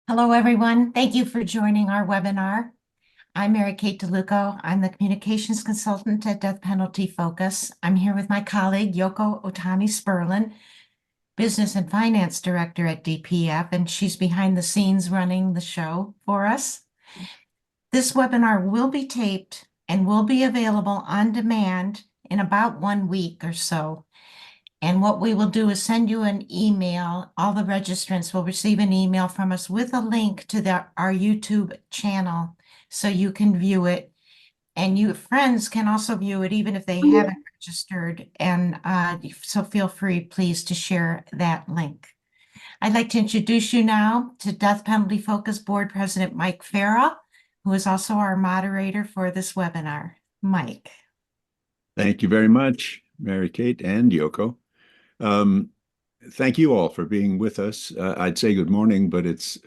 Hello, everyone. Thank you for joining our webinar. I'm Mary Kate DeLuco. I'm the Communications Consultant at Death Penalty Focus. I'm here with my colleague, Yoko Otani-Sperlin, Business and Finance Director at DPF, and she's behind the scenes running the show for us. This webinar will be taped and will be available on demand in about 1 week or so. And what we will do is send you an email. All the registrants will receive an email from us with a link to our YouTube channel so you can view it. And your friends can also view it even if they haven't registered. And so feel free, please, to share that link. I'd like to introduce you now to Death Penalty Focus Board President Mike Farrell, who is also our moderator for this webinar. Mike. Thank you very much, Mary Kate and Yoko. Thank you all for being with us. I'd say good morning, but it's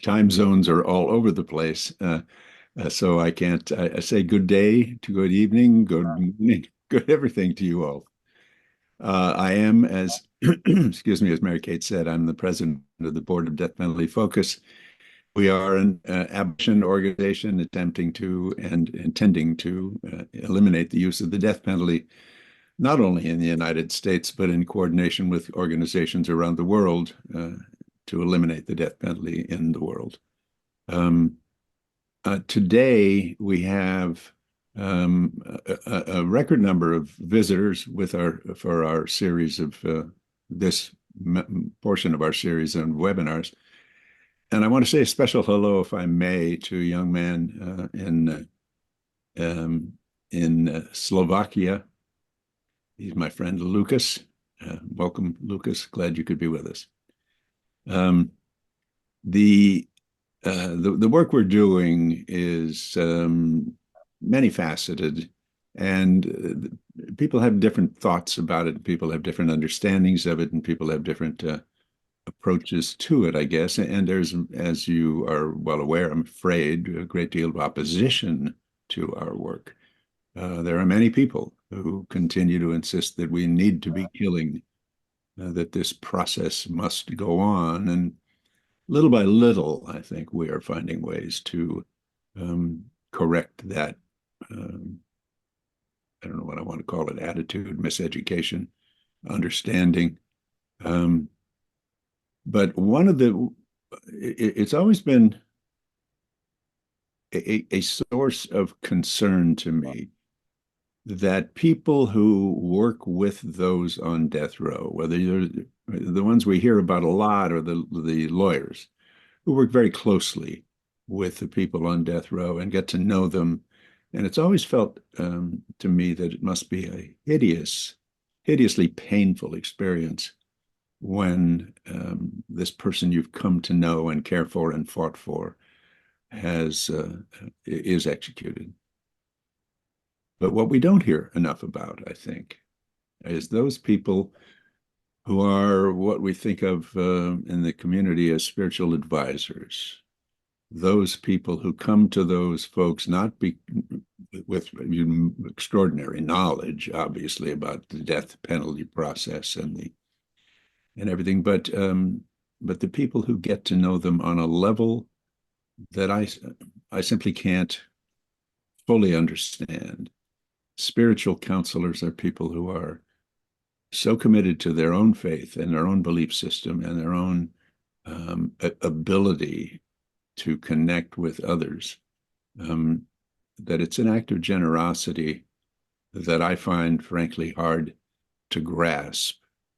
time zones are all over the place. So I can't, I say good day to good evening, good morning, good everything to you all. I am, as, excuse me, as Mary Kate said, I'm the president of the Board of Death Penalty Focus. We are an abolition organization attempting to and intending to eliminate the use of the death penalty, not only in the United States, but in coordination with organizations around the world to eliminate the death penalty in the world. Today, we have a record number of visitors for our series of this portion of our series on webinars. And I want to say a special hello, if I may, to a young man in Slovakia. He's my friend Lucas. Welcome, Lucas. Glad you could be with us. The work we're doing is many faceted, and people have different thoughts about it. People have different understandings of it, and people have different approaches to it, I guess. And there's, as you are well aware, I'm afraid, a great deal of opposition to our work. There are many people who continue to insist that we need to be killing, that this process must go on. And little by little, I think we are finding ways to correct that, I don't know what I want to call it, attitude, miseducation, understanding. But one of it's always been a source of concern to me that people who work with those on death row, whether you're the ones we hear about a lot or the lawyers who work very closely with the people on death row and get to know them. And it's always felt to me that it must be a hideously painful experience when this person you've come to know and care for and fought for is executed. But what we don't hear enough about, I think, is those people who are what we think of in the community as spiritual advisors. Those people who come to those folks not with extraordinary knowledge, obviously, about the death penalty process and everything, but the people who get to know them on a level that I simply can't fully understand. Spiritual counselors are people who are so committed to their own faith and their own belief system and their own ability to connect with others, that it's an act of generosity that I find, frankly, hard to grasp.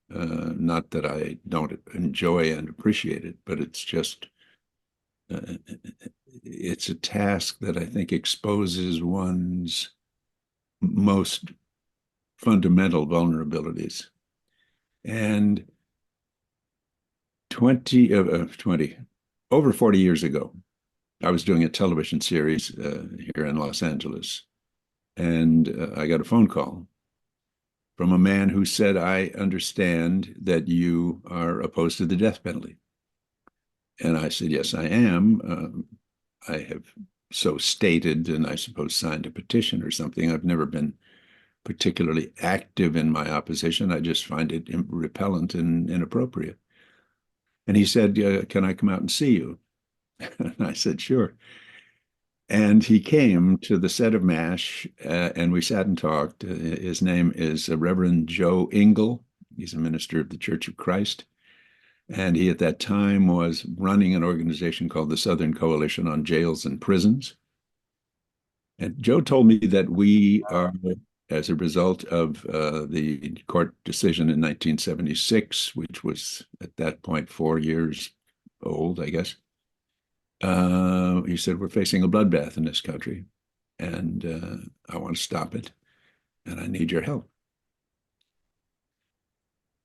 Not that I don't enjoy and appreciate it, but it's just, it's a task that I think exposes one's most fundamental vulnerabilities. And over 40 years ago, I was doing a television series here in Los Angeles, and I got a phone call from a man who said, "I understand that you are opposed to the death penalty." And I said, "Yes, I am. I have so stated, and I suppose signed a petition or something. I've never been particularly active in my opposition. I just find it repellent and inappropriate." And he said, can I come out and see you? And I said, sure. And he came to the set of MASH, and we sat and talked. His name is Reverend Joe Ingle. He's a minister of the Church of Christ. And he, at that time, was running an organization called the Southern Coalition on Jails and Prisons. And Joe told me that we are, as a result of the court decision in 1976, which was at that point 4 years old, I guess, he said, we're facing a bloodbath in this country, and I want to stop it, and I need your help.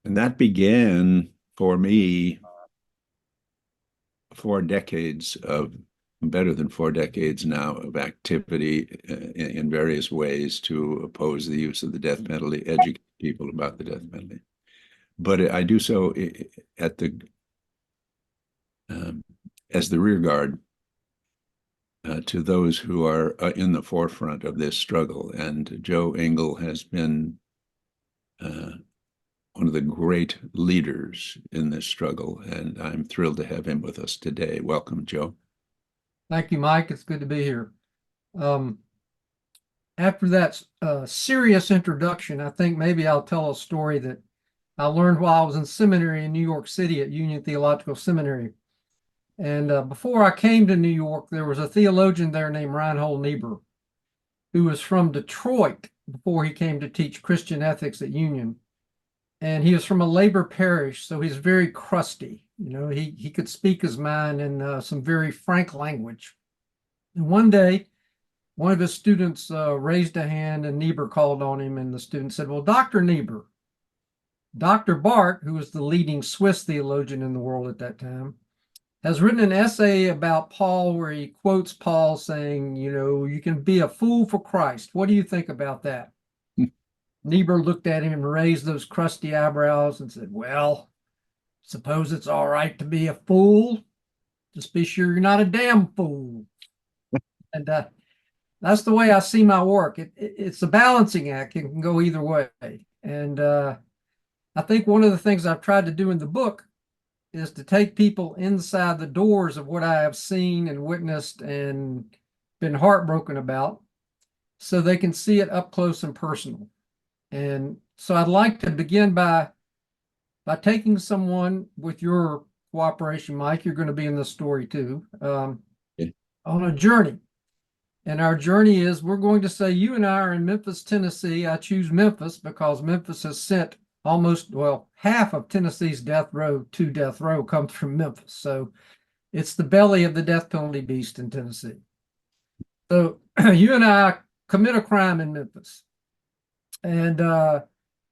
And that began for me 4 decades of, better than 4 decades now, of activity in various ways to oppose the use of the death penalty, educate people about the death penalty. But I do so at the as the rear guard to those who are in the forefront of this struggle. And Joe Ingle has been one of the great leaders in this struggle, and I'm thrilled to have him with us today. Welcome, Joe. Thank you, Mike. It's good to be here. After that serious introduction, I think maybe I'll tell a story that I learned while I was in seminary in New York City at Union Theological Seminary. And before I came to New York, there was a theologian there named Reinhold Niebuhr, who was from Detroit before he came to teach Christian ethics at Union. And he was from a labor parish, so he's very crusty. You know, he could speak his mind in some very frank language. And one day, one of his students raised a hand, and Niebuhr called on him, and the student said, well, Dr. Niebuhr, Dr. Barth, who was the leading Swiss theologian in the world at that time, has written an essay about Paul where he quotes Paul saying, you know, you can be a fool for Christ. What do you think about that? Niebuhr looked at him and raised those crusty eyebrows and said, well, suppose it's all right to be a fool. Just be sure you're not a damn fool. And that's the way I see my work. It's a balancing act. It can go either way. And I think one of the things I've tried to do in the book is to take people inside the doors of what I have seen and witnessed and been heartbroken about, so they can see it up close and personal. And so I'd like to begin by taking someone, with your cooperation, Mike, you're going to be in this story too, on a journey. And our journey is, we're going to say you and I are in Memphis, Tennessee. I choose Memphis because Memphis has sent almost, well, half of Tennessee's death row to death row comes from Memphis. So it's the belly of the death penalty beast in Tennessee. So you and I commit a crime in Memphis. And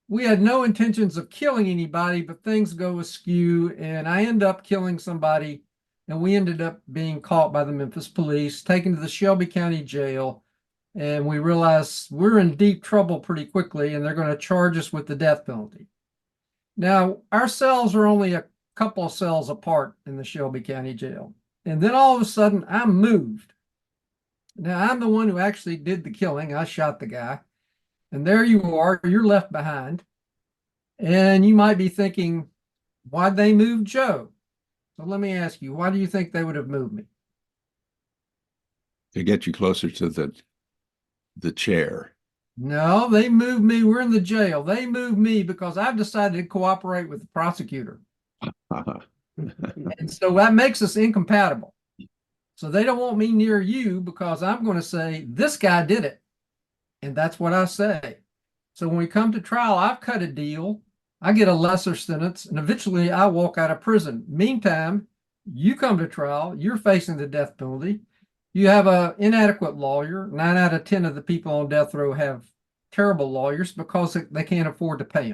we had no intentions of killing anybody, but things go askew, and I end up killing somebody, and we ended up being caught by the Memphis police, taken to the Shelby County Jail, and we realized we're in deep trouble pretty quickly, and they're going to charge us with the death penalty. Now, our cells are only a couple of cells apart in the Shelby County Jail, and then all of a sudden, I'm moved. Now, I'm the one who actually did the killing. I shot the guy. And there you are, you're left behind. And you might be thinking, why'd they move Joe? So let me ask you, why do you think they would have moved me? To get you closer to the chair. No, they moved me. We're in the jail. They moved me because I've decided to cooperate with the prosecutor. And so that makes us incompatible. So they don't want me near you because I'm going to say, this guy did it. And that's what I say. So when we come to trial, I've cut a deal. I get a lesser sentence, and eventually I walk out of prison. Meantime, you come to trial. You're facing the death penalty. You have an inadequate lawyer. 9 out of 10 of the people on death row have terrible lawyers because they can't afford to pay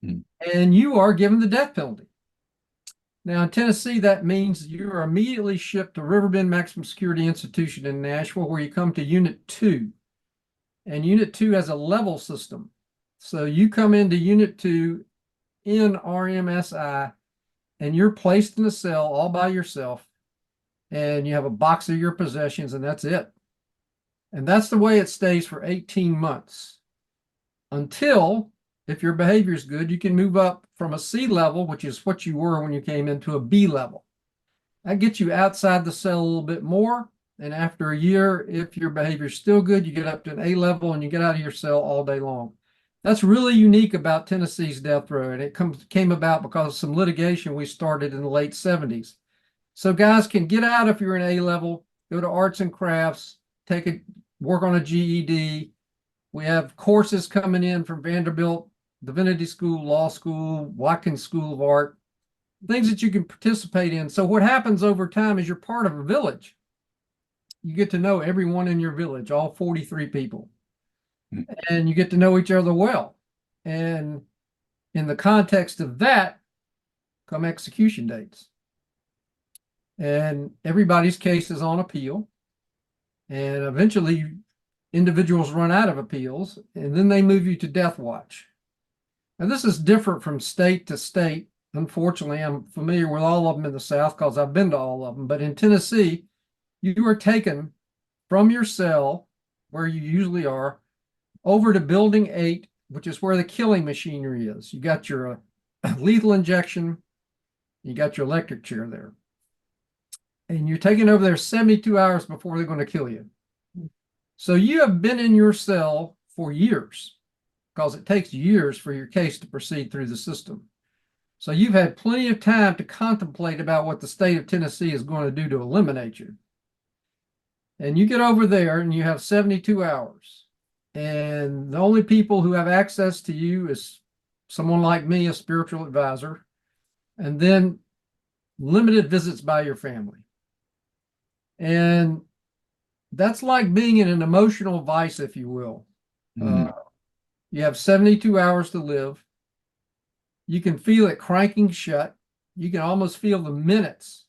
them. And you are given the death penalty. Now, in Tennessee, that means you're immediately shipped to Riverbend Maximum Security Institution in Nashville, where you come to Unit 2. And Unit 2 has a level system. So you come into Unit 2 in RMSI, and you're placed in a cell all by yourself, and you have a box of your possessions, and that's it. And that's the way it stays for 18 months until if your behavior is good, you can move up from a C level, which is what you were when you came into a B level. That gets you outside the cell a little bit more. And after a year, if your behavior is still good, you get up to an A level and you get out of your cell all day long. That's really unique about Tennessee's death row. And it came about because of some litigation we started in the late 70s. So guys can get out if you're in A level, go to arts and crafts, work on a GED. We have courses coming in from Vanderbilt Divinity School, Law School, Watkins School of Art, things that you can participate in. So what happens over time is you're part of a village. You get to know everyone in your village, all 43 people, and you get to know each other well. And in the context of that come execution dates. And everybody's case is on appeal. And eventually individuals run out of appeals, and then they move you to death watch. And this is different from state to state. Unfortunately, I'm familiar with all of them in the South because I've been to all of them. But in Tennessee, you are taken from your cell, where you usually are, over to Building 8, which is where the killing machinery is. You got your lethal injection, you got your electric chair there. And you're taken over there 72 hours before they're going to kill you. So you have been in your cell for years, because it takes years for your case to proceed through the system. So you've had plenty of time to contemplate about what the state of Tennessee is going to do to eliminate you. And you get over there and you have 72 hours. And the only people who have access to you is someone like me, a spiritual advisor, and then limited visits by your family. And that's like being in an emotional vice, if you will. You have 72 hours to live. You can feel it cranking shut. You can almost feel the minutes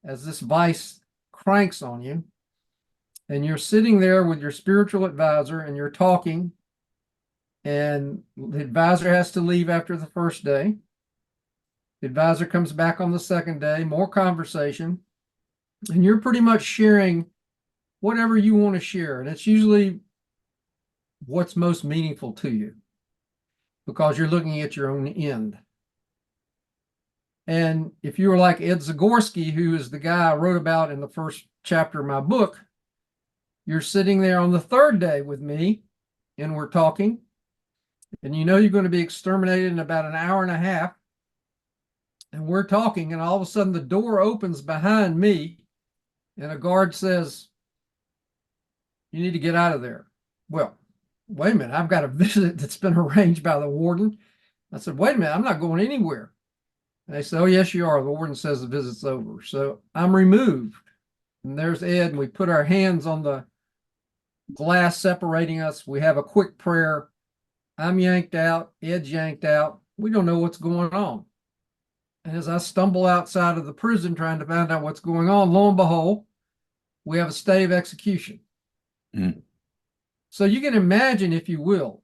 as this vice cranks on you. And you're sitting there with your spiritual advisor and you're talking. And the advisor has to leave after the first day. The advisor comes back on the second day, more conversation. And you're pretty much sharing whatever you want to share. And it's usually what's most meaningful to you, because you're looking at your own end. And if you were like Ed Zagorski, who is the guy I wrote about in the first chapter of my book, you're sitting there on the third day with me and we're talking, and you know you're going to be exterminated in about an hour and a half. And we're talking, and all of a sudden the door opens behind me and a guard says, "You need to get out of there." Well, wait a minute, I've got a visit that's been arranged by the warden. I said, wait a minute, I'm not going anywhere. And they said, oh, yes, you are. The warden says the visit's over. So I'm removed. And there's Ed, and we put our hands on the glass separating us. We have a quick prayer. I'm yanked out. Ed's yanked out. We don't know what's going on. And as I stumble outside of the prison trying to find out what's going on, lo and behold, we have a stay of execution. So you can imagine, if you will,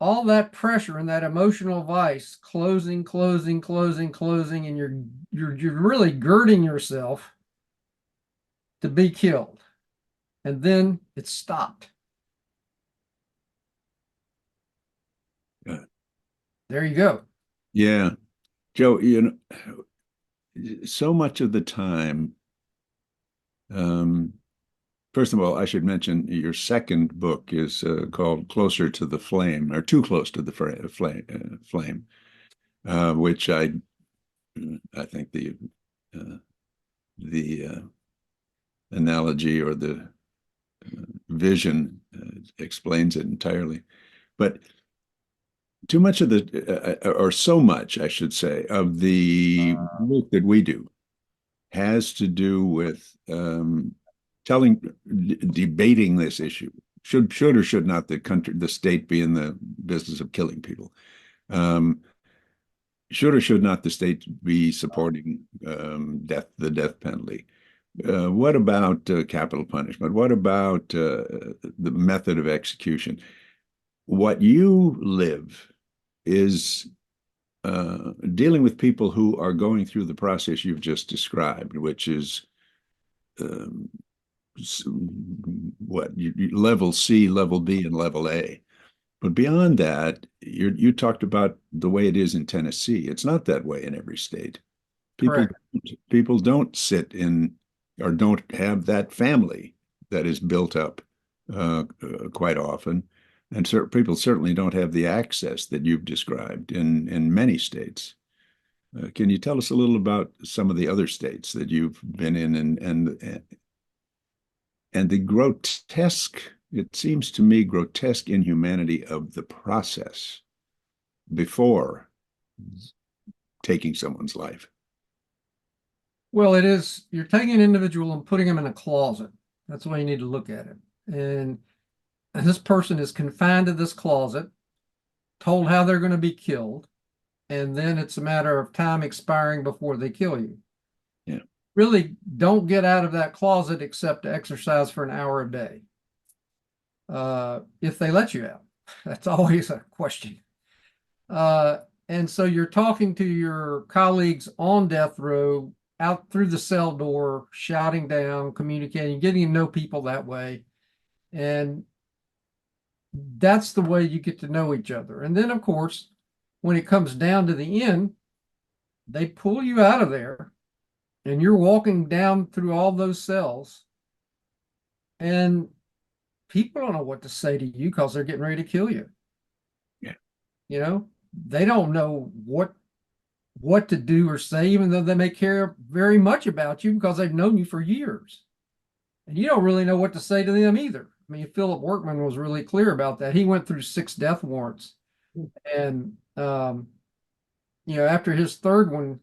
all that pressure and that emotional vice closing, and you're really girding yourself to be killed. And then it stopped. Good. There you go. Yeah. Joe, you know, so much of the time, first of all, I should mention your second book is called Closer to the Flame, or Too Close to the Flame, which I think the analogy or the vision explains it entirely. But too much of or so much, I should say, of the work that we do has to do with debating this issue. Should or should not the state be in the business of killing people? Should or should not the state be supporting the death penalty? What about capital punishment? What about the method of execution? What you live is dealing with people who are going through the process you've just described, which is level C, level B, and level A. But beyond that, you talked about the way it is in Tennessee. It's not that way in every state. People Correct. people don't sit in or don't have that family that is built up quite often, and people certainly don't have the access that you've described in many states. Can you tell us a little about some of the other states that you've been in and the grotesque, it seems to me, grotesque inhumanity of the process before taking someone's life? Well, it is, you're taking an individual and putting him in a closet. That's the way you need to look at it. And this person is confined to this closet, told how they're going to be killed, and then it's a matter of time expiring before they kill you. Yeah. Really don't get out of that closet except to exercise for an hour a day. If they let you out, that's always a question. And so you're talking to your colleagues on death row, out through the cell door, shouting down, communicating, getting to know people that way. And that's the way you get to know each other. And then, of course, when it comes down to the end, they pull you out of there and you're walking down through all those cells. And people don't know what to say to you because they're getting ready to kill you. Yeah. You know, they don't know what to do or say, even though they may care very much about you because they've known you for years. And you don't really know what to say to them either. I mean, Philip Workman was really clear about that. He went through 6 death warrants. And, after his third one,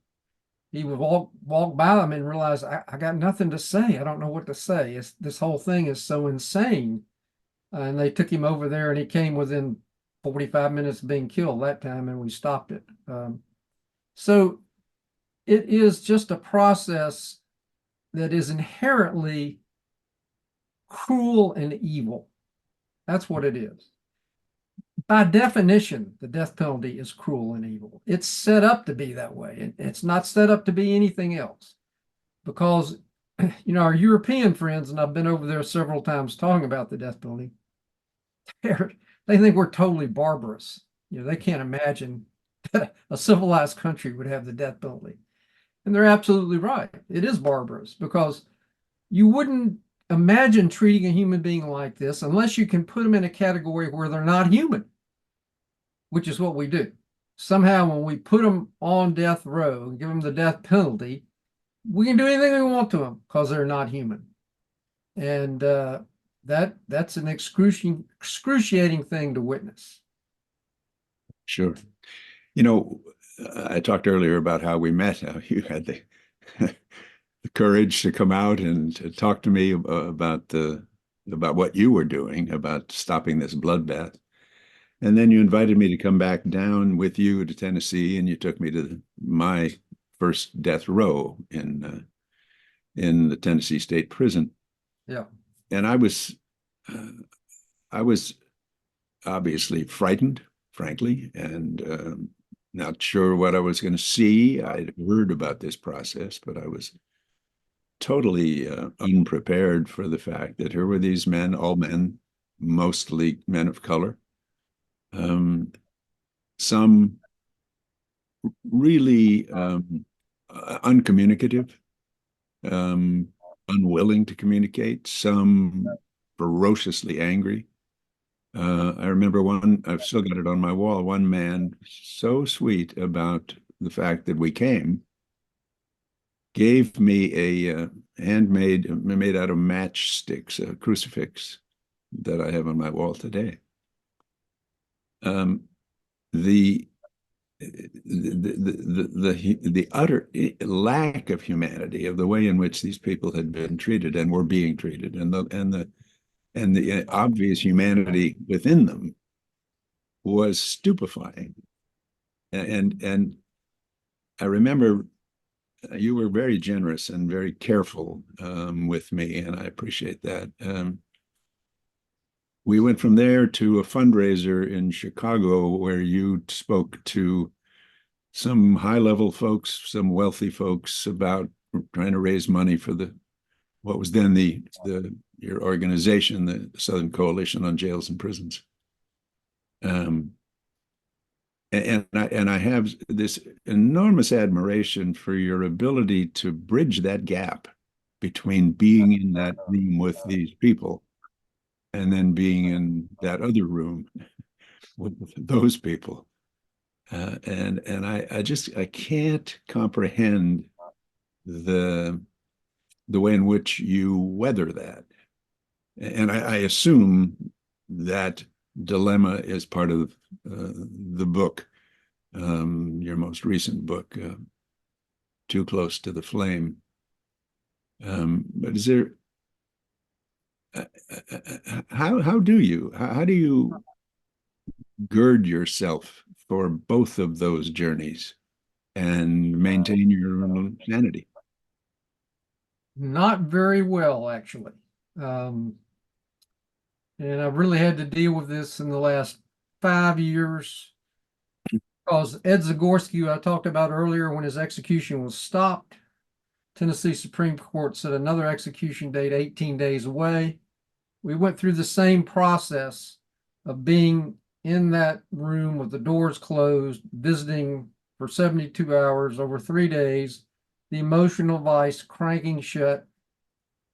he would walk by them and realize, I got nothing to say. I don't know what to say. This whole thing is so insane. And they took him over there and he came within 45 minutes of being killed that time, and we stopped it. So it is just a process that is inherently cruel and evil. That's what it is. By definition, the death penalty is cruel and evil. It's set up to be that way. It's not set up to be anything else. Because, our European friends, and I've been over there several times talking about the death penalty, they think we're totally barbarous. They can't imagine that a civilized country would have the death penalty. And they're absolutely right. It is barbarous because you wouldn't imagine treating a human being like this unless you can put them in a category where they're not human, which is what we do. Somehow when we put them on death row and give them the death penalty, we can do anything we want to them because they're not human. And that's an excruciating thing to witness. Sure. I talked earlier about how we met, how you had the courage to come out and to talk to me about what you were doing, about stopping this bloodbath. And then you invited me to come back down with you to Tennessee, and you took me to my first death row in the Tennessee State Prison. Yeah. And I was obviously frightened, frankly, and not sure what I was going to see. I'd heard about this process, but I was totally unprepared for the fact that here were these men, all men, mostly men of color, some really uncommunicative, unwilling to communicate, some ferociously angry. I remember one, I've still got it on my wall, one man so sweet about the fact that we came, gave me a handmade, made out of matchsticks, a crucifix that I have on my wall today. The utter lack of humanity of the way in which these people had been treated and were being treated, and the obvious humanity within them was stupefying. And I remember you were very generous and very careful with me, and I appreciate that. We went from there to a fundraiser in Chicago where you spoke to some high-level folks, some wealthy folks, about trying to raise money for what was then your organization, the Southern Coalition on Jails and Prisons. Um, and I have this enormous admiration for your ability to bridge that gap between being in that room with these people and then being in that other room with those people. And I can't comprehend the way in which you weather that. And I assume that dilemma is part of the book, your most recent book, Too Close to the Flame. But is there how do you gird yourself for both of those journeys and maintain your sanity? Not very well, actually. Um, and I've really had to deal with this in the last 5 years because Ed Zagorski, who I talked about earlier, when his execution was stopped, Tennessee Supreme Court set another execution date 18 days away. We went through the same process of being in that room with the doors closed, visiting for 72 hours over 3 days, the emotional vice cranking shut.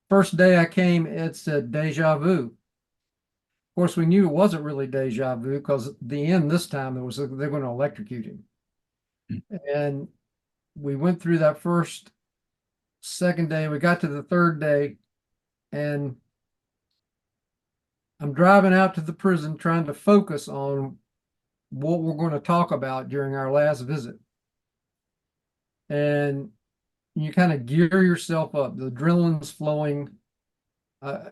First day I came, it said deja vu. Of course, we knew it wasn't really deja vu because at the end this time it was they're going to electrocute him. And we went through that first, second day. We got to the third day, and I'm driving out to the prison trying to focus on what we're going to talk about during our last visit. And you kind of gear yourself up. The adrenaline's flowing.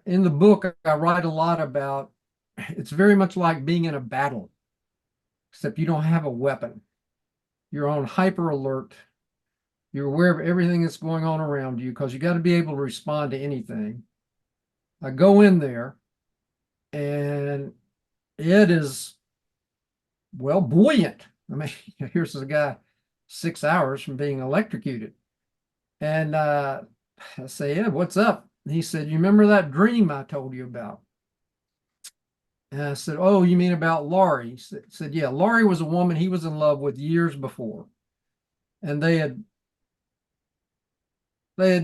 In the book, I write a lot about it's very much like being in a battle, except you don't have a weapon. You're on hyper alert. You're aware of everything that's going on around you because you got to be able to respond to anything. I go in there, and it is, well, buoyant. I mean, here's a guy 6 hours from being electrocuted. And I say, Ed, what's up? And he said, you remember that dream I told you about? And I said, oh, you mean about Laurie? He said, yeah, Laurie was a woman he was in love with years before. And it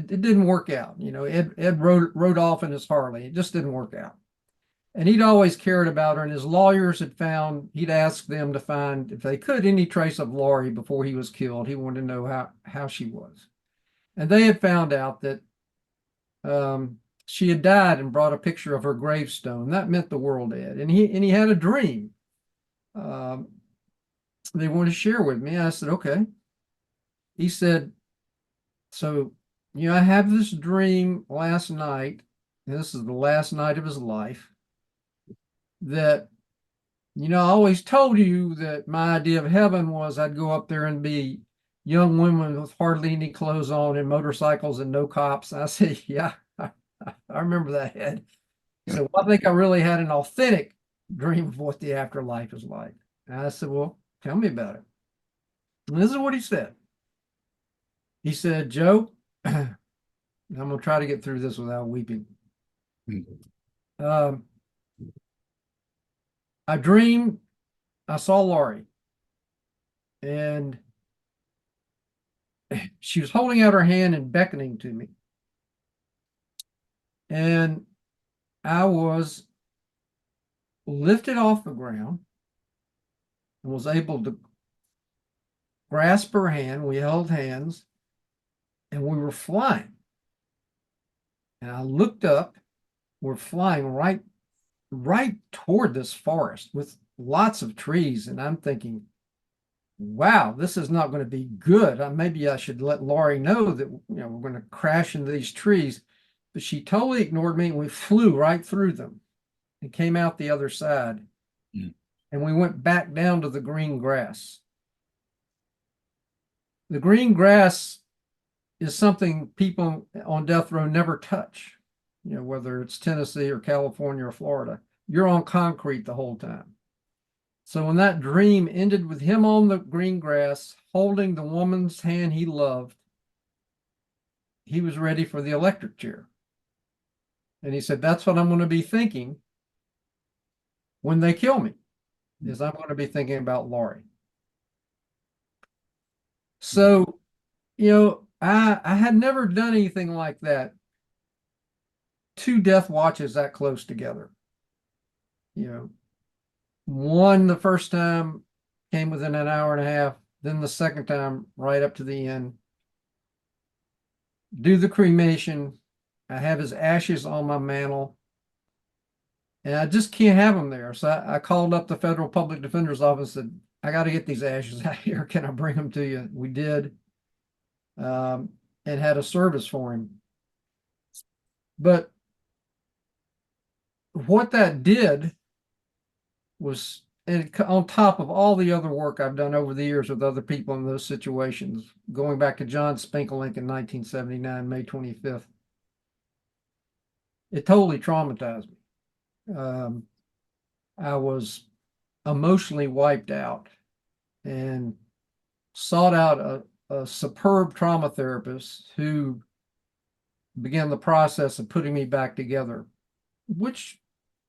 didn't work out. You know, Ed rode off in his Harley. It just didn't work out. And he'd always cared about her, and his lawyers had found, he'd asked them to find, if they could, any trace of Laurie before he was killed. He wanted to know how she was. And they had found out that she had died and brought a picture of her gravestone. That meant the world to Ed. And he had a dream they wanted to share with me. I said, okay. He said, so, you know, I have this dream last night, and this is the last night of his life, that, you know, I always told you that my idea of heaven was I'd go up there and be young women with hardly any clothes on and motorcycles and no cops. I said, yeah, I remember that, Ed. So I think I really had an authentic dream of what the afterlife is like. And I said, well, tell me about it. And this is what he said. He said, Joe, I'm going to try to get through this without weeping. I dreamed I saw Laurie, and she was holding out her hand and beckoning to me. And I was lifted off the ground and was able to grasp her hand. We held hands, and we were flying. And I looked up. We're flying right toward this forest with lots of trees. And I'm thinking, wow, this is not going to be good. Maybe I should let Laurie know that, you know, we're going to crash into these trees. But she totally ignored me, and we flew right through them and came out the other side. And we went back down to the green grass. The green grass is something people on death row never touch. You know, whether it's Tennessee or California or Florida, you're on concrete the whole time. So when that dream ended with him on the green grass, holding the woman's hand he loved, he was ready for the electric chair. And he said, that's what I'm going to be thinking when they kill me. is I'm going to be thinking about Laurie. So, I had never done anything like that. 2 death watches that close together. One the first time came within an hour and a half, then the second time right up to the end. Do the cremation. I have his ashes on my mantle. And I just can't have them there. So I called up the Federal Public Defender's Office and said, I got to get these ashes out here. Can I bring them to you? We did. And had a service for him. But what that did was, and on top of all the other work I've done over the years with other people in those situations, going back to John Spinkelink in 1979, May 25th, it totally traumatized me. I was emotionally wiped out and sought out a superb trauma therapist who began the process of putting me back together, which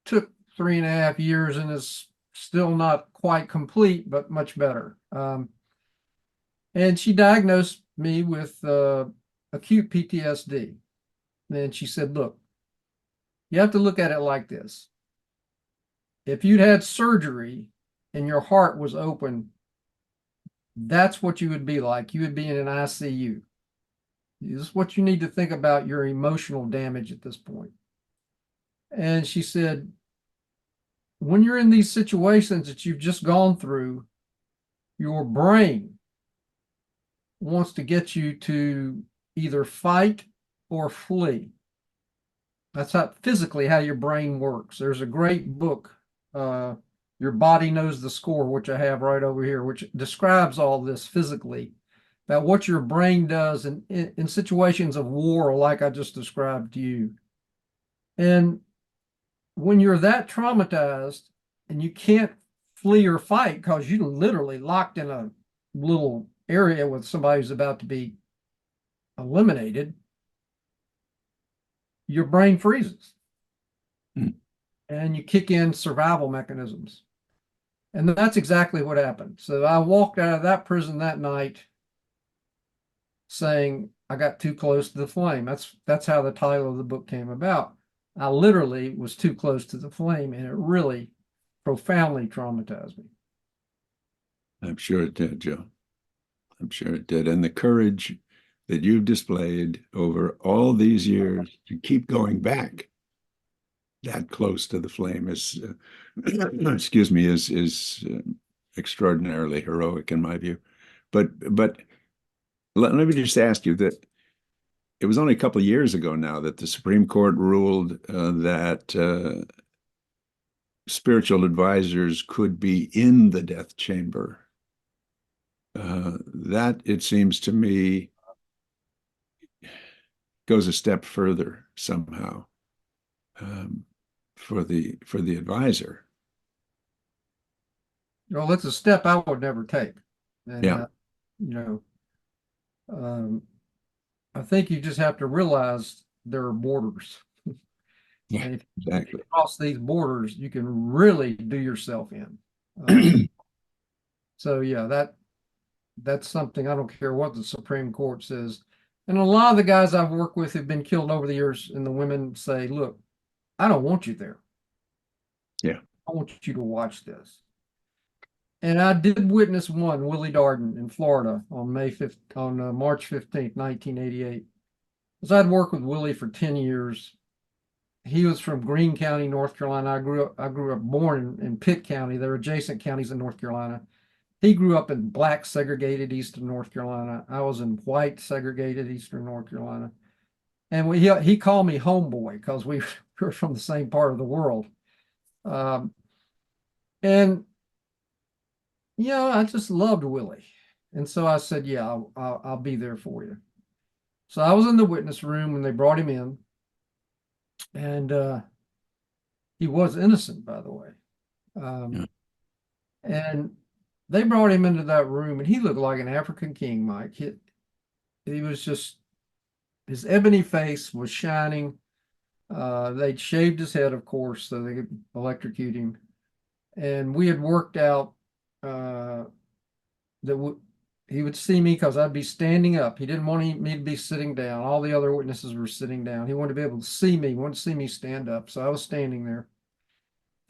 took 3.5 years and is still not quite complete, but much better. And she diagnosed me with acute PTSD. And she said, look, you have to look at it like this. If you'd had surgery and your heart was open, that's what you would be like. You would be in an ICU. This is what you need to think about your emotional damage at this point. And she said, when you're in these situations that you've just gone through, your brain wants to get you to either fight or flee. That's physically how your brain works. There's a great book, Your Body Knows the Score, which I have right over here, which describes all this physically, about what your brain does in situations of war, like I just described to you. And when you're that traumatized and you can't flee or fight because you're literally locked in a little area with somebody who's about to be eliminated, your brain freezes and you kick in survival mechanisms. And that's exactly what happened. So I walked out of that prison that night saying I got too close to the flame. That's how the title of the book came about. I literally was too close to the flame, and it really profoundly traumatized me. I'm sure it did, Joe. I'm sure it did. And the courage that you've displayed over all these years to keep going back that close to the flame is, excuse me, is extraordinarily heroic in my view. But let me just ask you that it was only a couple of years ago now that the Supreme Court ruled that spiritual advisors could be in the death chamber. That, it seems to me, goes a step further somehow for the advisor. Well, that's a step I would never take. And, Yeah. I think you just have to realize there are borders. Yeah, and if exactly. you cross these borders, you can really do yourself in. So yeah, that's something I don't care what the Supreme Court says. And a lot of the guys I've worked with who've been killed over the years, and the women say, look, I don't want you there. Yeah. I want you to watch this. And I did witness one, Willie Darden in Florida on March 15th, 1988. Because I'd worked with Willie for 10 years. He was from Greene County, North Carolina. I grew up born in Pitt County. They're adjacent counties in North Carolina. He grew up in black segregated eastern North Carolina. I was in white segregated eastern North Carolina. And he called me homeboy because we were from the same part of the world. And I just loved Willie. And so I said, yeah, I'll be there for you. So I was in the witness room when they brought him in. And he was innocent, by the way. Yeah. And they brought him into that room, and he looked like an African king, Mike. He was just, his ebony face was shining. They'd shaved his head, of course, so they could electrocute him. And we had worked out that he would see me because I'd be standing up. He didn't want me to be sitting down. All the other witnesses were sitting down. He wanted to be able to see me, wanted to see me stand up. So I was standing there.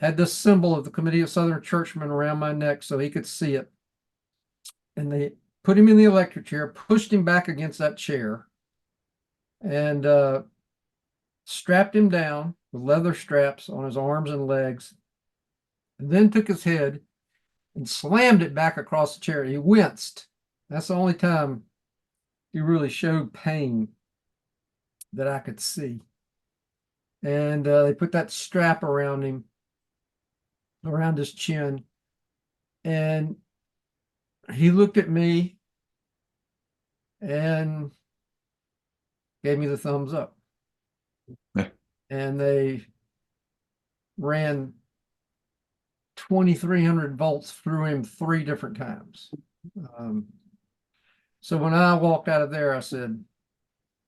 Had this symbol of the Committee of Southern Churchmen around my neck so he could see it. And they put him in the electric chair, pushed him back against that chair, and strapped him down with leather straps on his arms and legs, and then took his head and slammed it back across the chair. He winced. That's the only time he really showed pain that I could see. And they put that strap around him, around his chin, and he looked at me and gave me the thumbs up. And they ran 2,300 volts through him 3 different times. So when I walked out of there, I said,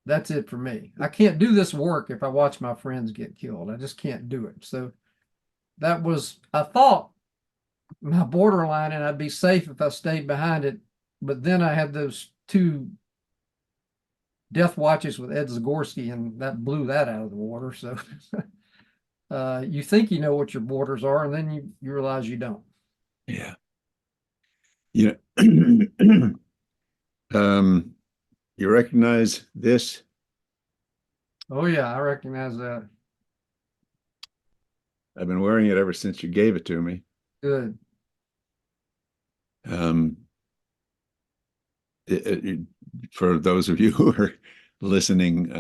that's it for me. I can't do this work if I watch my friends get killed. I just can't do it. So that was, I thought, my borderline, and I'd be safe if I stayed behind it. But then I had those 2 death watches with Ed Zagorski, and that blew that out of the water. So you think you know what your borders are, and then you realize you don't. Yeah. You know, you recognize this? Oh yeah, I recognize that. I've been wearing it ever since you gave it to me. Good. For those of you who are listening,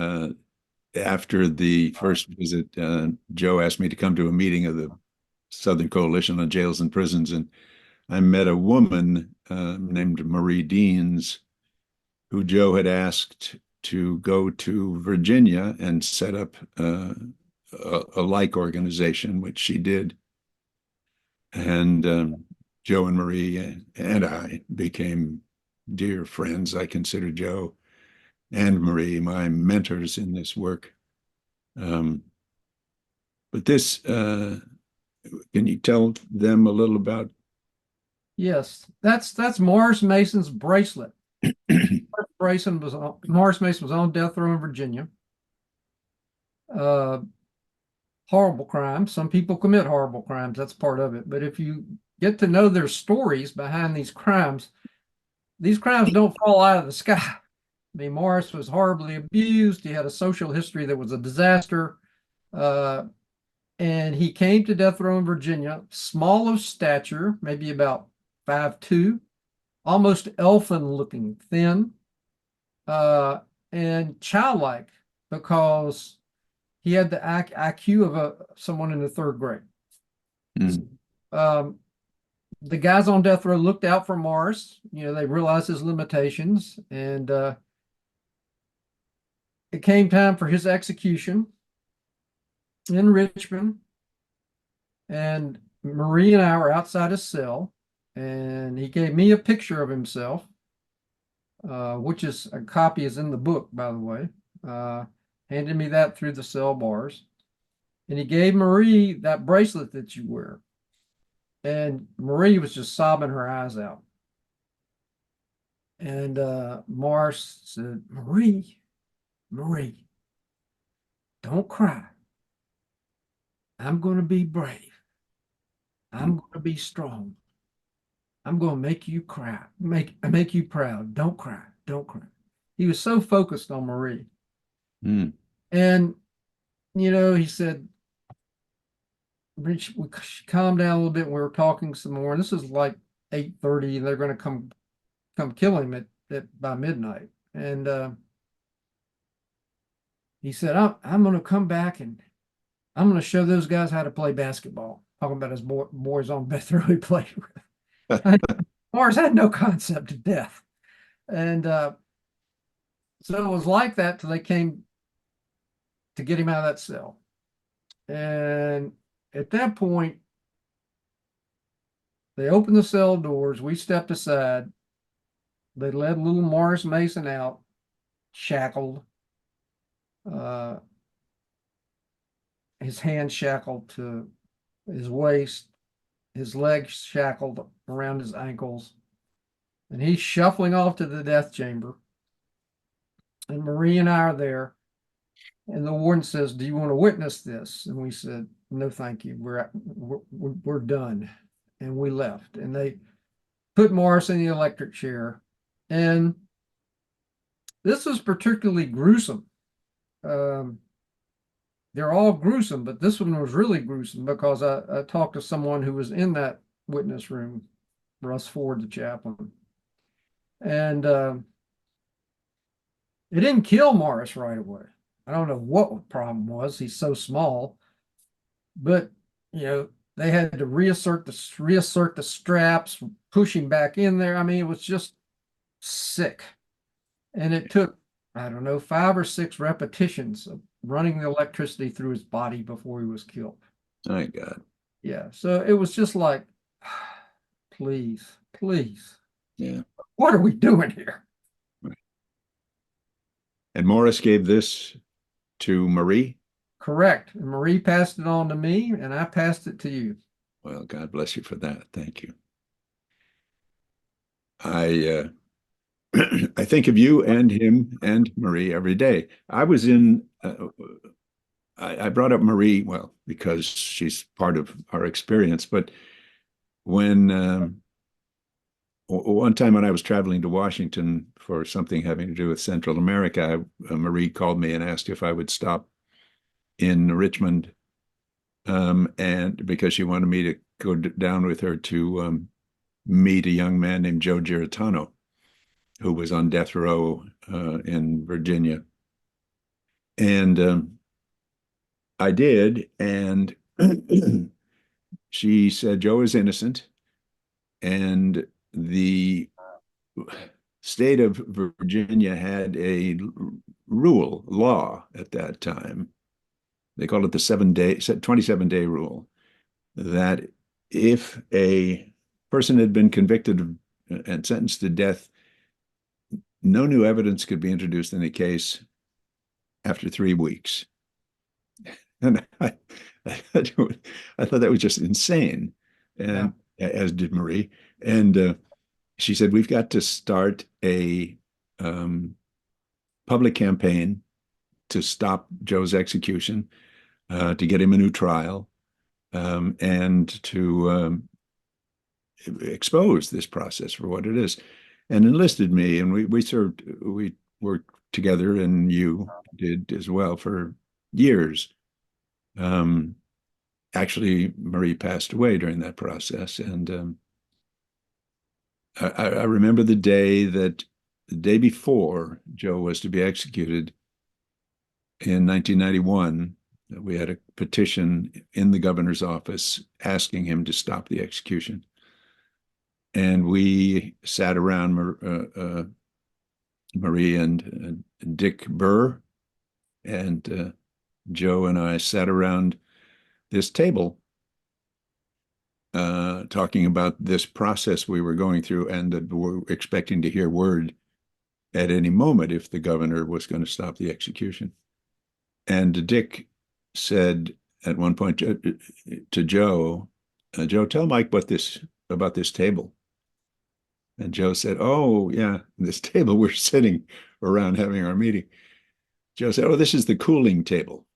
after the first visit, Joe asked me to come to a meeting of the Southern Coalition on Jails and Prisons, and I met a woman named Marie Deans, who Joe had asked to go to Virginia and set up a like organization, which she did. And Joe and Marie and I became dear friends. I consider Joe and Marie my mentors in this work. But this, can you tell them a little about? Yes, that's Morris Mason's bracelet. Morris Mason was on death row in Virginia. Horrible crimes. Some people commit horrible crimes. That's part of it. But if you get to know their stories behind these crimes don't fall out of the sky. I mean, Morris was horribly abused. He had a social history that was a disaster. And he came to death row in Virginia, small of stature, maybe about 5'2", almost elfin looking, thin, and childlike, because he had the IQ of someone in the 3rd grade. The guys on death row looked out for Morris. You know, they realized his limitations, and it came time for his execution in Richmond. And Marie and I were outside his cell, and he gave me a picture of himself, which is a copy is in the book, by the way. Handed me that through the cell bars. And he gave Marie that bracelet that you wear. And Marie was just sobbing her eyes out. And Morris said, Marie, don't cry. I'm going to be brave. I'm going to be strong. I'm going to make you cry, make you proud. Don't cry. Don't cry. He was so focused on Marie. And, you know, he said, we calmed down a little bit. And we were talking some more. And this is like 8:30. And they're going to come kill him by midnight. And he said, I'm going to come back and I'm going to show those guys how to play basketball. Talking about his boys on death row he played with. Morris had no concept of death. And so it was like that till they came to get him out of that cell. And at that point, they opened the cell doors. We stepped aside. They led little Morris Mason out, shackled. His hands shackled to his waist, his legs shackled around his ankles, and he's shuffling off to the death chamber. And Marie and I are there. And the warden says, "Do you want to witness this?" And we said, "No, thank you. We're done." And we left. And they put Morris in the electric chair. And this was particularly gruesome. They're all gruesome, but this one was really gruesome because I talked to someone who was in that witness room, Russ Ford, the chaplain. And it didn't kill Morris right away. I don't know what the problem was. He's so small, but they had to reassert the straps, push him back in there. I mean, it was just sick. And it took, I don't know, 5 or 6 repetitions of running the electricity through his body before he was killed. My God. Yeah. So it was just like, please, please. Yeah. What are we doing here? Right. And Morris gave this to Marie? Correct. And Marie passed it on to me, and I passed it to you. Well, God bless you for that. Thank you. I I think of you and him and Marie every day. I was in, I brought up Marie, well, because she's part of our experience, but when one time when I was traveling to Washington for something having to do with Central America, Marie called me and asked if I would stop in Richmond, and because she wanted me to go down with her to meet a young man named Joe Giratano, who was on death row in Virginia. And I did, and she said Joe is innocent, and the state of Virginia had a law at that time. They called it the 27-day rule, that if a person had been convicted and sentenced to death, no new evidence could be introduced in the case after 3 weeks. And I thought that was just insane, and as did Marie. And she said, we've got to start a public campaign to stop Joe's execution, to get him a new trial, and to expose this process for what it is, and enlisted me. And we worked together, and you did as well, for years. Actually, Marie passed away during that process, and I remember the day before Joe was to be executed in 1991. We had a petition in the governor's office asking him to stop the execution. And we sat around, Marie and Dick Burr and Joe and I sat around this table talking about this process we were going through, and that we're expecting to hear word at any moment if the governor was going to stop the execution. And Dick said at one point to Joe, Joe, tell Mike about this table. And Joe said, oh, yeah, this table we're sitting around having our meeting. Joe said, oh, this is the cooling table.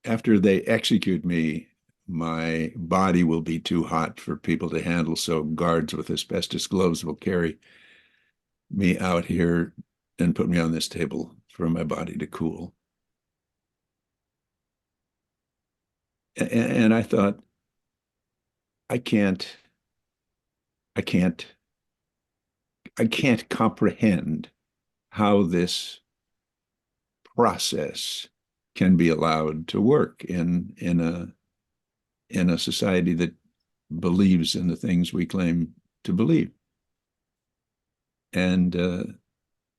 After they execute me, my body will be too hot for people to handle, so guards with asbestos gloves will carry me out here and put me on this table for my body to cool. And I thought, I can't comprehend how this process can be allowed to work in a society that believes in the things we claim to believe. And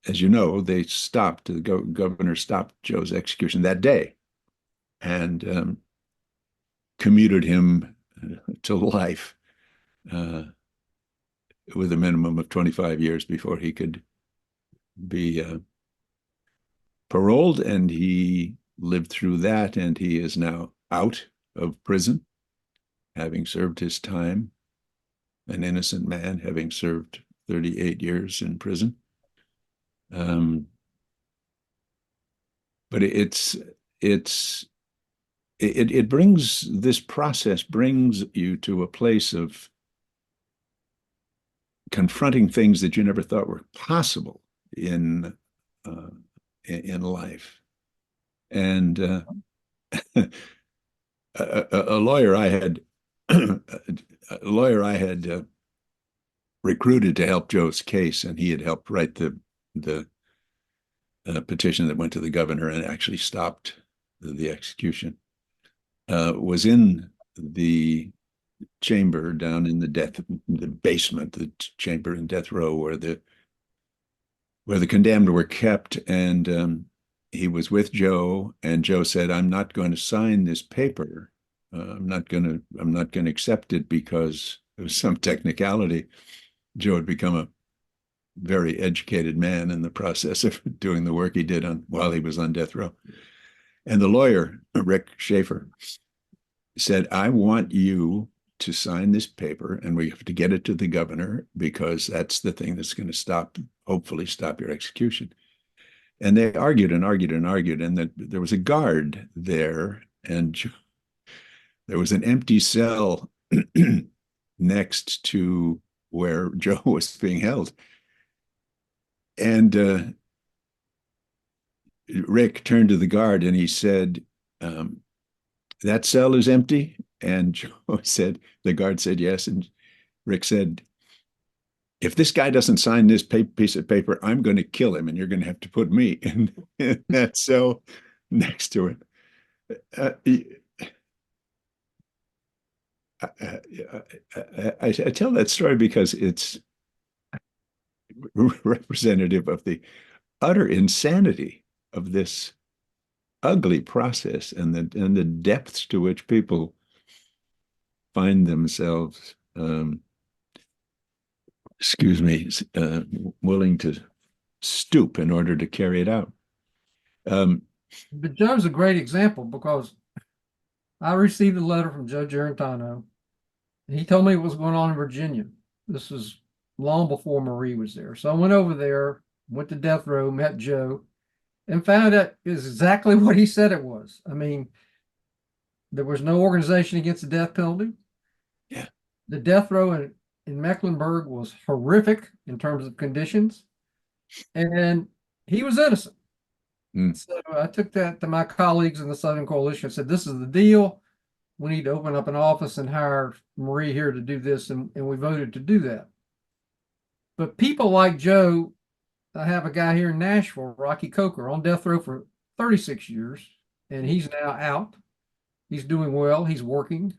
as you know, the governor stopped Joe's execution that day, and commuted him to life with a minimum of 25 years before he could be paroled. And he lived through that, and he is now out of prison, having served his time, an innocent man having served 38 years in prison. But it brings, this process brings you to a place of confronting things that you never thought were possible in life. And a lawyer I had recruited to help Joe's case, and he had helped write the petition that went to the governor and actually stopped the execution, was in the chamber down in the basement, the chamber in death row where the condemned were kept. And he was with Joe, and Joe said, "I'm not going to sign this paper. I'm not going to accept it because there was some technicality." Joe had become a very educated man in the process of doing the work he did while he was on death row. And the lawyer, Rick Schaefer, said, "I want you to sign this paper, and we have to get it to the governor because that's the thing that's going to hopefully stop your execution." And they argued and argued and argued, and there was a guard there, and there was an empty cell next to where Joe was being held. And Rick turned to the guard and he said, "That cell is empty?" And Joe said, the guard said yes. And Rick said, "If this guy doesn't sign this piece of paper, I'm going to kill him, and you're going to have to put me in that cell next to him." I tell that story because it's representative of the utter insanity of this ugly process, and the depths to which people find themselves, willing to stoop in order to carry it out. But Joe's a great example because I received a letter from Joe Gerentano. He told me what was going on in Virginia. This was long before Marie was there. So I went over there, went to death row, met Joe, and found out it was exactly what he said it was. I mean, there was no organization against the death penalty. Yeah. The death row in Mecklenburg was horrific in terms of conditions, and he was innocent. So I took that to my colleagues in the Southern Coalition and said, "This is the deal. We need to open up an office and hire Marie here to do this." And we voted to do that. But people like Joe, I have a guy here in Nashville, Rocky Coker, on death row for 36 years, and he's now out. He's doing well. He's working.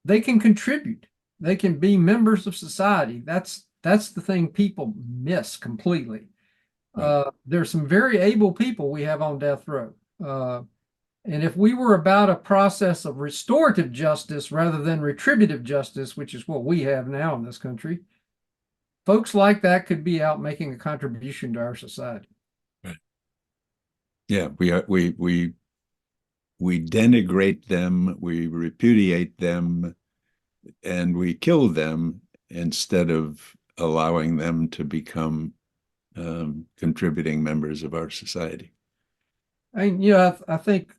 They can contribute. They can be members of society. That's the thing people miss completely. There's some very able people we have on death row. And if we were about a process of restorative justice rather than retributive justice, which is what we have now in this country, folks like that could be out making a contribution to our society. Right. Yeah, we denigrate them, we repudiate them, and we kill them instead of allowing them to become contributing members of our society. I think,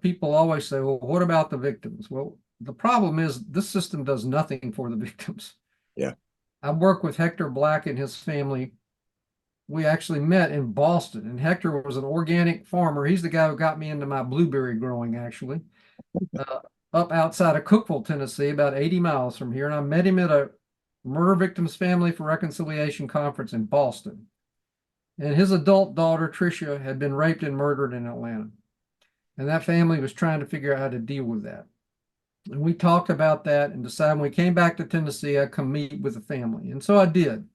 people always say, "Well, what about the victims?" Well, the problem is this system does nothing for the victims. Yeah. I work with Hector Black and his family. We actually met in Boston, and Hector was an organic farmer. He's the guy who got me into my blueberry growing, actually, up outside of Cookeville, Tennessee, about 80 miles from here. And I met him at a Murder Victims Family for Reconciliation conference in Boston. And his adult daughter, Tricia, had been raped and murdered in Atlanta. And that family was trying to figure out how to deal with that. And we talked about that and decided when we came back to Tennessee, I'd come meet with the family. And so I did.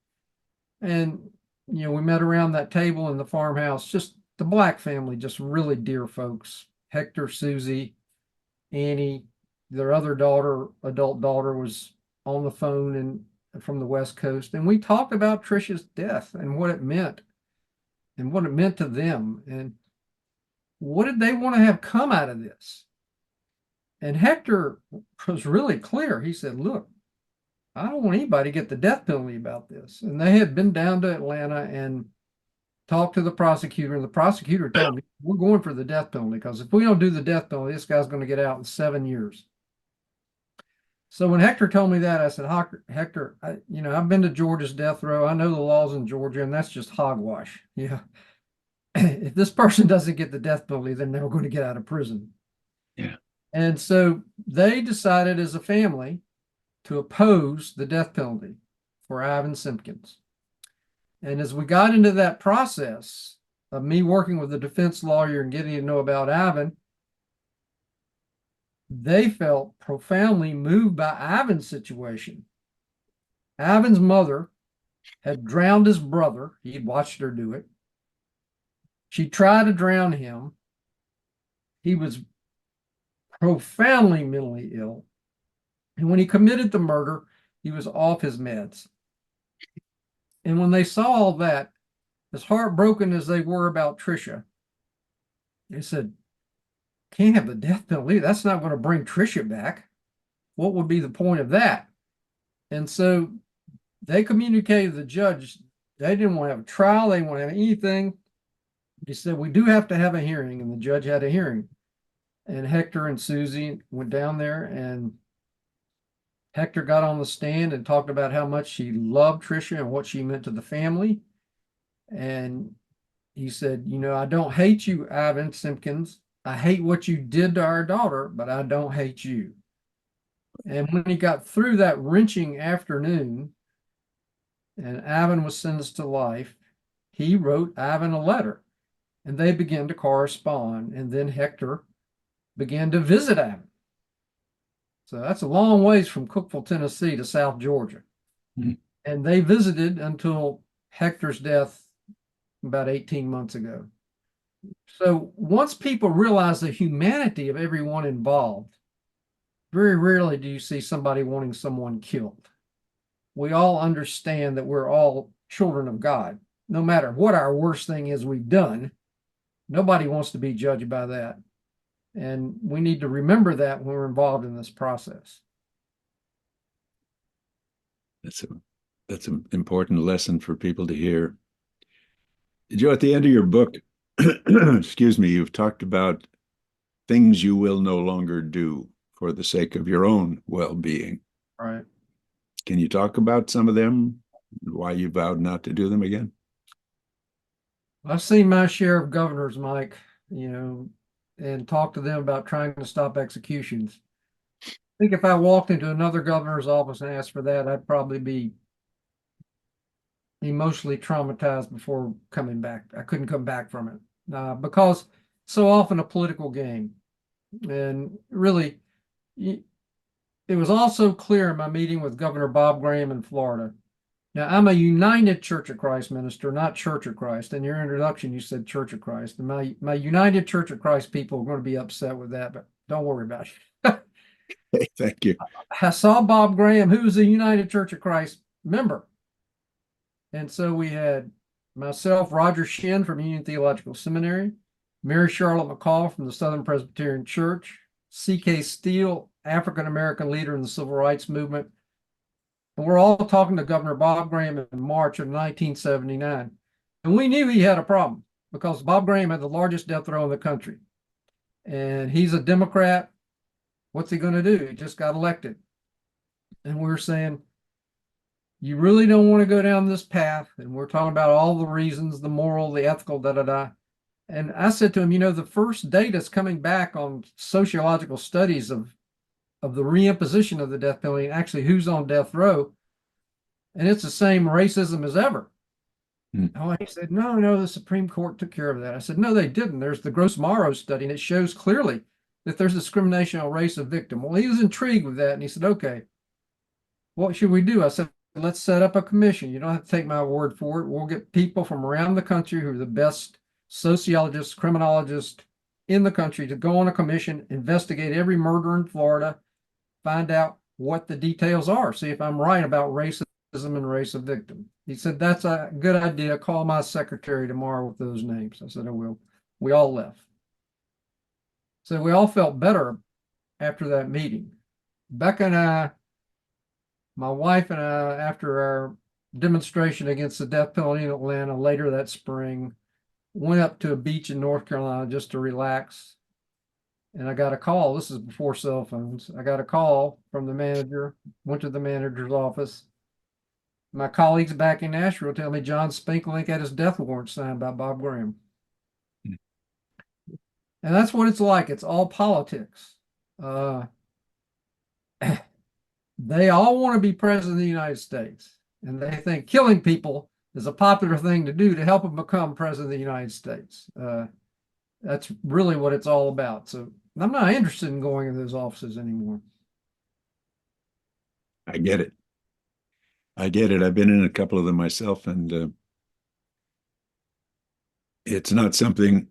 And, we met around that table in the farmhouse, just the Black family, just really dear folks. Hector, Susie, Annie, their other daughter, adult daughter, was on the phone and from the West Coast. And we talked about Tricia's death and what it meant to them. And what did they want to have come out of this? And Hector was really clear. He said, look, I don't want anybody to get the death penalty about this. And they had been down to Atlanta and talked to the prosecutor, and the prosecutor told me, we're going for the death penalty, because if we don't do the death penalty, this guy's going to get out in 7 years. So when Hector told me that, I said, Hector, I've been to Georgia's death row. I know the laws in Georgia, and that's just hogwash. Yeah. If this person doesn't get the death penalty, they're never going to get out of prison. Yeah. And so they decided as a family to oppose the death penalty for Ivan Simpkins. And as we got into that process of me working with the defense lawyer and getting to know about Ivan, they felt profoundly moved by Ivan's situation. Ivan's mother had drowned his brother. He'd watched her do it. She tried to drown him. He was profoundly mentally ill. And when he committed the murder, he was off his meds. And when they saw all that, as heartbroken as they were about Tricia, they said, can't have the death penalty. That's not going to bring Tricia back. What would be the point of that? And so they communicated to the judge. They didn't want to have a trial. They didn't want to have anything. He said, we do have to have a hearing. And the judge had a hearing. And Hector and Susie went down there, and Hector got on the stand and talked about how much he loved Tricia and what she meant to the family. And he said, I don't hate you, Ivan Simpkins. I hate what you did to our daughter, but I don't hate you. And when he got through that wrenching afternoon and Ivan was sentenced to life, he wrote Ivan a letter, and they began to correspond. And then Hector began to visit Ivan. So that's a long ways from Cookeville, Tennessee to South Georgia. Mm-hmm. And they visited until Hector's death about 18 months ago. So once people realize the humanity of everyone involved, very rarely do you see somebody wanting someone killed. We all understand that we're all children of God. No matter what our worst thing is we've done, nobody wants to be judged by that. And we need to remember that when we're involved in this process. That's an important lesson for people to hear. Joe, at the end of your book, excuse me, you've talked about things you will no longer do for the sake of your own well-being. Right. Can you talk about some of them, why you vowed not to do them again? I've seen my share of governors, Mike, and talked to them about trying to stop executions. I think if I walked into another governor's office and asked for that, I'd probably be emotionally traumatized before coming back. I couldn't come back from it because so often a political game. And really, it was also clear in my meeting with Governor Bob Graham in Florida. Now, I'm a United Church of Christ minister, not Church of Christ. In your introduction, you said Church of Christ. And my United Church of Christ people are going to be upset with that, but don't worry about it. Hey, thank you. I saw Bob Graham, who was a United Church of Christ member. And so we had myself, Roger Shin from Union Theological Seminary, Mary Charlotte McCall from the Southern Presbyterian Church, C.K. Steele, African-American leader in the Civil Rights Movement. And we're all talking to Governor Bob Graham in March of 1979. And we knew he had a problem because Bob Graham had the largest death row in the country. And he's a Democrat. What's he going to do? He just got elected. And we were saying, you really don't want to go down this path. And we're talking about all the reasons, the moral, the ethical, da-da-da. And I said to him, the first data's coming back on sociological studies of the reimposition of the death penalty and actually who's on death row. And it's the same racism as ever. Oh, he said, no, the Supreme Court took care of that. I said, no, they didn't. There's the Gross-Morrow study, and it shows clearly that there's discrimination on race of victim. Well, he was intrigued with that, and he said, okay, what should we do? I said, let's set up a commission. You don't have to take my word for it. We'll get people from around the country who are the best sociologists, criminologists in the country to go on a commission, investigate every murder in Florida, find out what the details are, see if I'm right about racism and race of victim. He said, that's a good idea. Call my secretary tomorrow with those names. I said, I will. We all left. So we all felt better after that meeting. Becca and I, my wife and I, after our demonstration against the death penalty in Atlanta later that spring, went up to a beach in North Carolina just to relax. And I got a call. This is before cell phones. I got a call from the manager, went to the manager's office. My colleagues back in Nashville tell me John Spinklink had his death warrant signed by Bob Graham. And that's what it's like. It's all politics. They all want to be president of the United States. And they think killing people is a popular thing to do to help them become president of the United States. That's really what it's all about. So I'm not interested in going in those offices anymore. I get it. I get it. I've been in a couple of them myself, and it's not something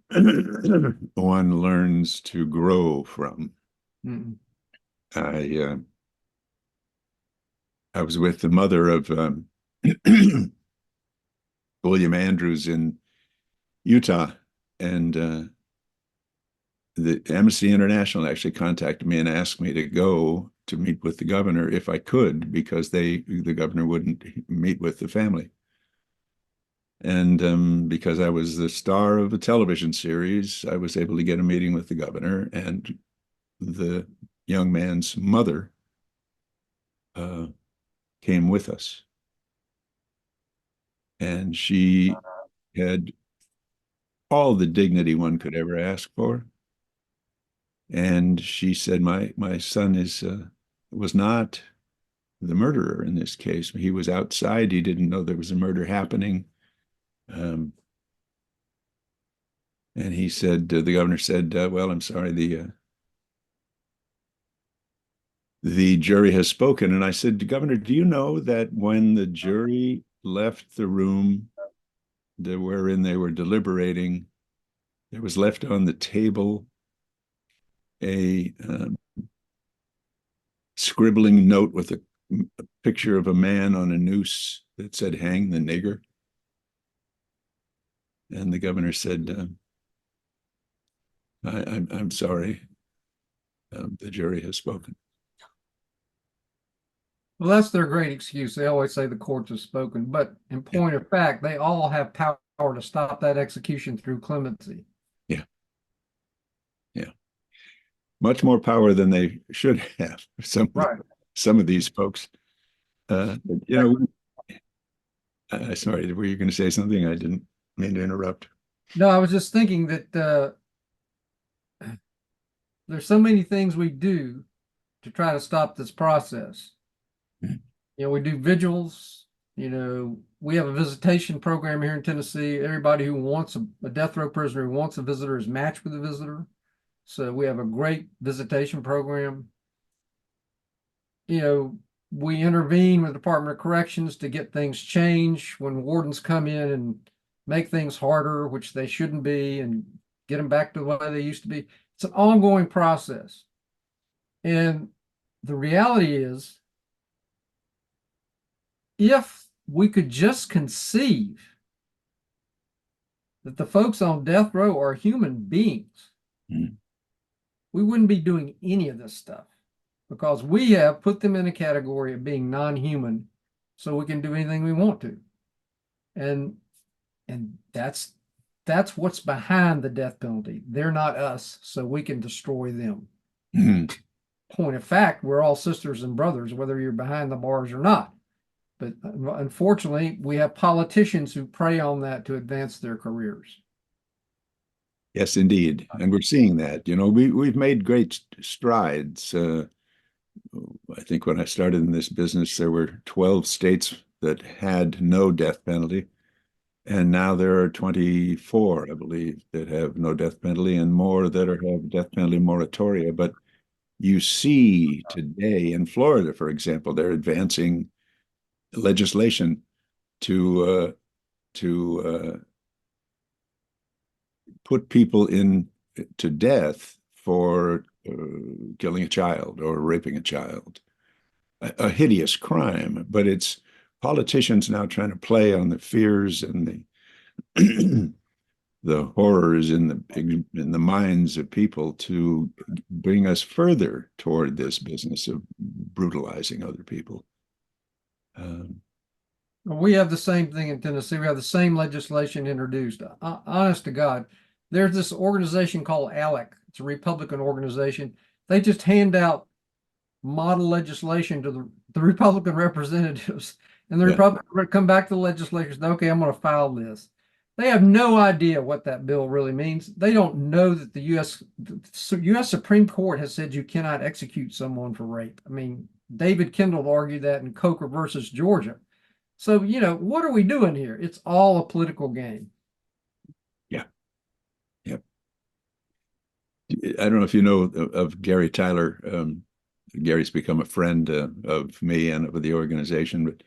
one learns to grow from. Mm-mm. I was with the mother of William Andrews in Utah, and the Amnesty International actually contacted me and asked me to go to meet with the governor if I could, because the governor wouldn't meet with the family. And because I was the star of a television series, I was able to get a meeting with the governor, and the young man's mother came with us. And she had all the dignity one could ever ask for. And she said, my son was not the murderer in this case. He was outside. He didn't know there was a murder happening. And he said, the governor said, well, I'm sorry, the jury has spoken. And I said, Governor, do you know that when the jury left the room wherein they were deliberating, there was left on the table a scribbling note with a picture of a man on a noose that said, "Hang the nigger"? And the governor said, I'm sorry, the jury has spoken. Well, that's their great excuse. They always say the courts have spoken, but in point of fact, they all have power to stop that execution through clemency. Yeah. Yeah. Much more power than they should have. Some of these folks. But, sorry, were you going to say something? I didn't mean to interrupt. No, I was just thinking that there's so many things we do to try to stop this process. We do vigils. We have a visitation program here in Tennessee. Everybody who wants a death row prisoner who wants a visitor is matched with a visitor. So we have a great visitation program. We intervene with the Department of Corrections to get things changed when wardens come in and make things harder, which they shouldn't be, and get them back to the way they used to be. It's an ongoing process. And the reality is, if we could just conceive that the folks on death row are human beings, we wouldn't be doing any of this stuff, because we have put them in a category of being non-human so we can do anything we want to. And that's what's behind the death penalty. They're not us, so we can destroy them. Point of fact, we're all sisters and brothers, whether you're behind the bars or not. But unfortunately, we have politicians who prey on that to advance their careers. Yes, indeed. And we're seeing that. We've made great strides. I think when I started in this business, there were 12 states that had no death penalty. And now there are 24, I believe, that have no death penalty, and more that have death penalty moratoria. But you see today in Florida, for example, they're advancing legislation to put people to death for killing a child or raping a child. A hideous crime, but it's politicians now trying to play on the fears and the the horrors in the minds of people to bring us further toward this business of brutalizing other people. We have the same thing in Tennessee. We have the same legislation introduced. Honest to God, there's this organization called ALEC. It's a Republican organization. They just hand out model legislation to the Republican representatives, and the Republicans come back to the legislature and say, okay, I'm going to file this. They have no idea what that bill really means. They don't know that the U.S. Supreme Court has said you cannot execute someone for rape. I mean, David Kendall argued that in Coker versus Georgia. So, what are we doing here? It's all a political game. Yeah. Yep. I don't know if you know of Gary Tyler. Gary's become a friend of me and of the organization, but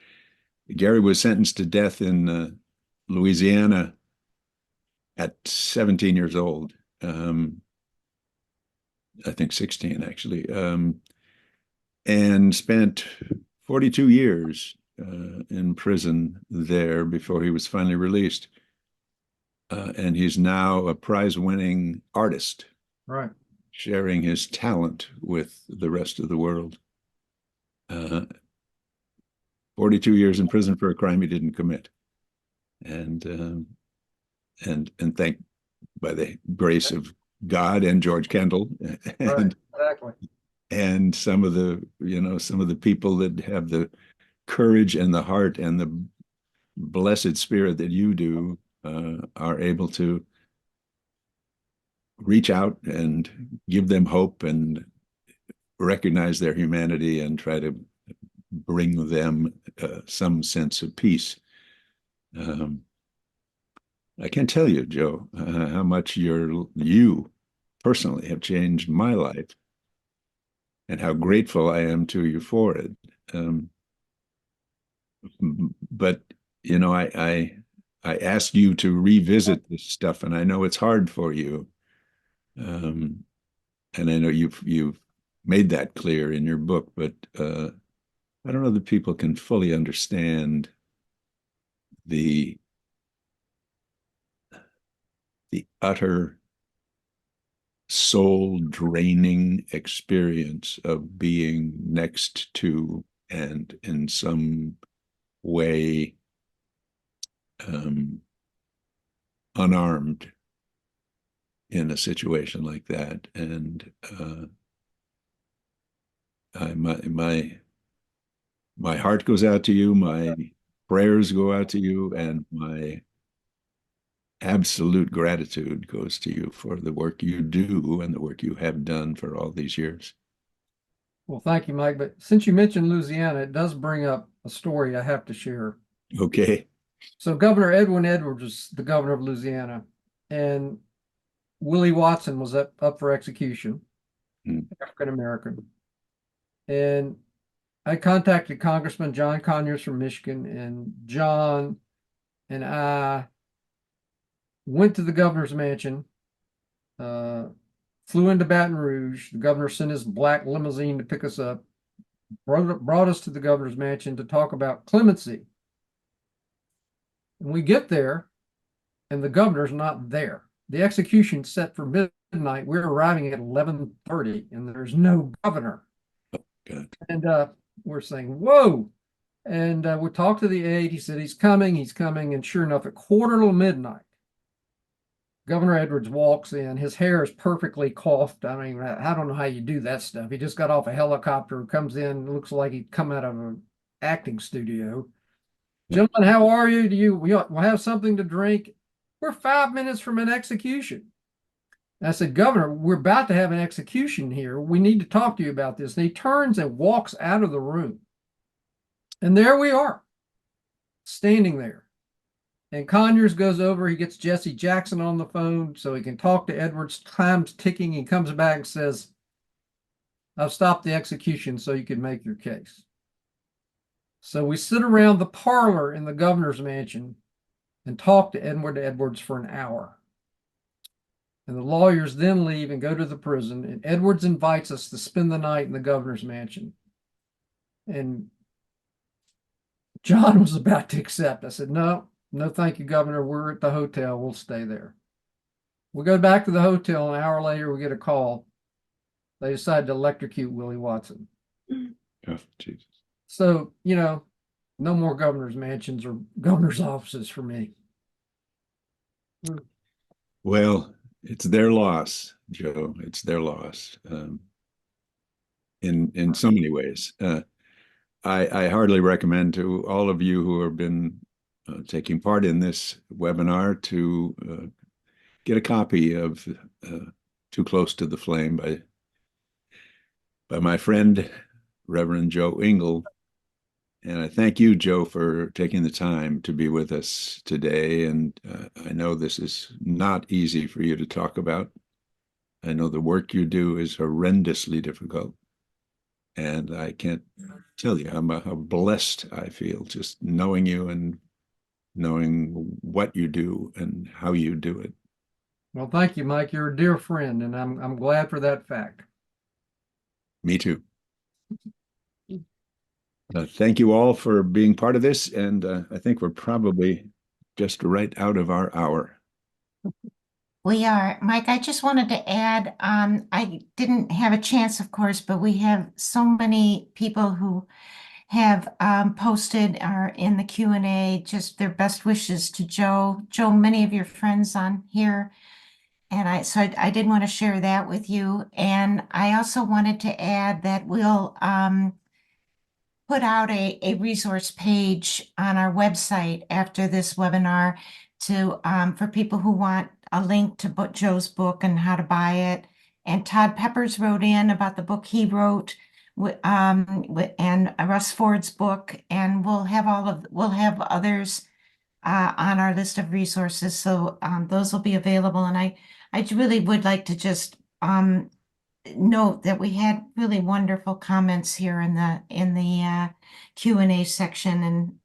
Gary was sentenced to death in Louisiana at 17 years old. I think 16 actually, and spent 42 years in prison there before he was finally released. And he's now a prize-winning artist, right? Sharing his talent with the rest of the world. 42 years in prison for a crime he didn't commit, and thank by the grace of God and George Kendall, and exactly. And some of the people that have the courage and the heart and the blessed spirit that you do are able to reach out and give them hope and recognize their humanity and try to bring them some sense of peace. I can't tell you, Joe, how much you personally have changed my life and how grateful I am to you for it. But I ask you to revisit this stuff, and I know it's hard for you. And I know you've made that clear in your book, but I don't know that people can fully understand the utter soul draining experience of being next to and in some way unarmed in a situation like that. And my heart goes out to you, my prayers go out to you, and my absolute gratitude goes to you for the work you do and the work you have done for all these years. Well, thank you, Mike. But since you mentioned Louisiana, it does bring up a story I have to share. Okay. So Governor Edwin Edwards was the governor of Louisiana, and Willie Watson was up for execution, African American. And I contacted Congressman John Conyers from Michigan, and John and I went to the governor's mansion, flew into Baton Rouge. The governor sent his black limousine to pick us up, brought us to the governor's mansion to talk about clemency. And we get there, and the governor's not there. The execution's set for midnight. We're arriving at 11:30, and there's no governor. Good. And we're saying, whoa. And we talked to the aide. He said, he's coming. And sure enough, at 1:45, Governor Edwards walks in. His hair is perfectly coiffed. I mean, I don't know how you do that stuff. He just got off a helicopter, comes in, looks like he'd come out of an acting studio. Gentlemen, how are you? We'll have something to drink. We're 5 minutes from an execution. And I said, Governor, we're about to have an execution here. We need to talk to you about this. And he turns and walks out of the room. And there we are, standing there. And Conyers goes over, he gets Jesse Jackson on the phone so he can talk to Edwards. Time's ticking. He comes back and says, I've stopped the execution so you can make your case. So we sit around the parlor in the governor's mansion and talk to Edward Edwards for an hour. And the lawyers then leave and go to the prison. And Edwards invites us to spend the night in the governor's mansion. And John was about to accept. I said, no, thank you, Governor. We're at the hotel. We'll stay there. We go back to the hotel. An hour later, we get a call. They decided to electrocute Willie Watson. Oh, Jesus. So, no more governor's mansions or governor's offices for me. Well, it's their loss, Joe. It's their loss. In so many ways. I heartily recommend to all of you who have been taking part in this webinar to get a copy of Too Close to the Flame by my friend, Reverend Joe Ingle. And I thank you, Joe, for taking the time to be with us today. And I know this is not easy for you to talk about. I know the work you do is horrendously difficult. And I can't tell you how blessed I feel just knowing you and knowing what you do and how you do it. Well, thank you, Mike. You're a dear friend, and I'm glad for that fact. Me too. Thank you all for being part of this. And I think we're probably just right out of our hour. We are. Mike, I just wanted to add, I didn't have a chance, of course, but we have so many people who have posted or in the Q&A just their best wishes to Joe. Joe, many of your friends on here. And I did want to share that with you. And I also wanted to add that we'll put out a resource page on our website after this webinar to for people who want a link to Joe's book and how to buy it. And Todd Peppers wrote in about the book he wrote, and Russ Ford's book, and we'll have others on our list of resources. So those will be available. And I really would like to just note that we had really wonderful comments here in the Q&A section, and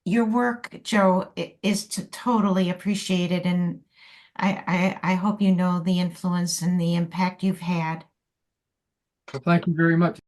your work, Joe, is totally appreciated, and I hope you know the influence and the impact you've had. Well, thank you very much.